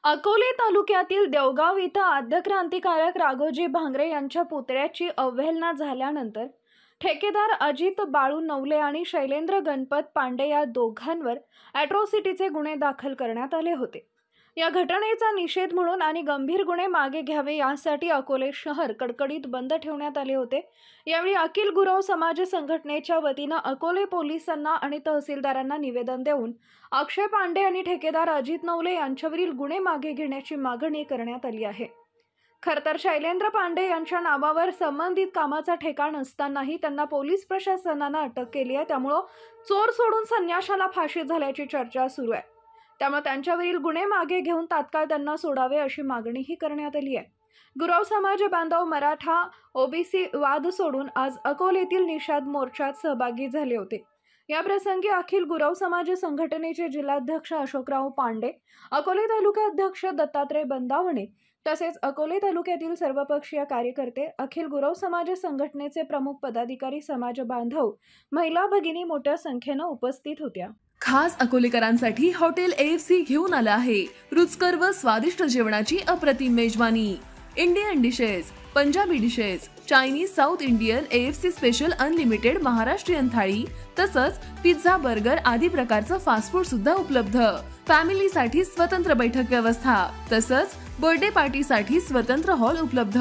अकोले तालुक्यातील देवगाव इथं आद्यक्रांतिकारक राघोजी भांगरे यांच्या पुतळ्याची अवहेलना झाल्यानंतर ठेकेदार अजित बाळू नवले आणि शैलेंद्र गणपत पांडे या दोघांवर अॅट्रॉसिटीचे गुन्हे दाखल करण्यात आले होते। या घटनेचा निषेध म्हणून आणि गंभीर गुन्हे मागे घ्यावे यासाठी अकोले शहर कडकडीत बंद ठेवण्यात आले होते। यावेळी अखिल गुरव समाज संघटनेच्या वतीने अकोले पोलिसांना आणि तहसीलदारांना निवेदन देऊन अक्षय पांडे आणि ठेकेदार अजित नवले यांच्यावरील गुन्हे मागे घेण्याची मागणी करण्यात आली आहे। खरतर शैलेंद्र पांडे यांच्या नावावर संबंधित कामाचा ठेका नसतानाही त्यांना पोलीस प्रशासनाने अटक केली आहे। त्यामुळे चोर सोडून संन्याशाला फाशी झाल्याची चर्चा सुरू आहे। त्यामुळे त्यांच्यावरील गुन्हे मागे घेऊन तात्काळ त्यांना सोडावे अशी मागणीही करण्यात आली आहे। गुरव समाज बांधव मराठा ओबीसी वाद सोडून आज अकोलेतील निषाद मोर्चात सहभागी झाले होते। या प्रसंगी अखिल गुरव समाज संघटनेचे जिल्हाध्यक्ष अशोकराव पांडे, अकोले तालुका अध्यक्ष दत्तात्रय बंदावणे तसेच अकोले तालुक्यातील सर्वपक्षीय कार्यकर्ते, अखिल गुरव समाज संघटनेचे प्रमुख पदाधिकारी, समाज बांधव, महिला भगिनी मोठ्या संख्येने उपस्थित होत्या। खास अकोलेकरांसाठी हॉटेल AFC घेऊन आला आहे रुचकर व स्वादिष्ट जेवणाची अप्रतिम मेजवानी। Indian dishes, Punjabi dishes, Chinese, south Indian, AFC special unlimited Maharashtrian थाळी तसंच पिझ्झा, बर्गर आदी प्रकारचं फास्ट फूड सुद्धा उपलब्ध। फॅमिलीसाठी स्वतंत्र बैठक व्यवस्था तसंच बर्थडे पार्टीसाठी स्वतंत्र हॉल उपलब्ध।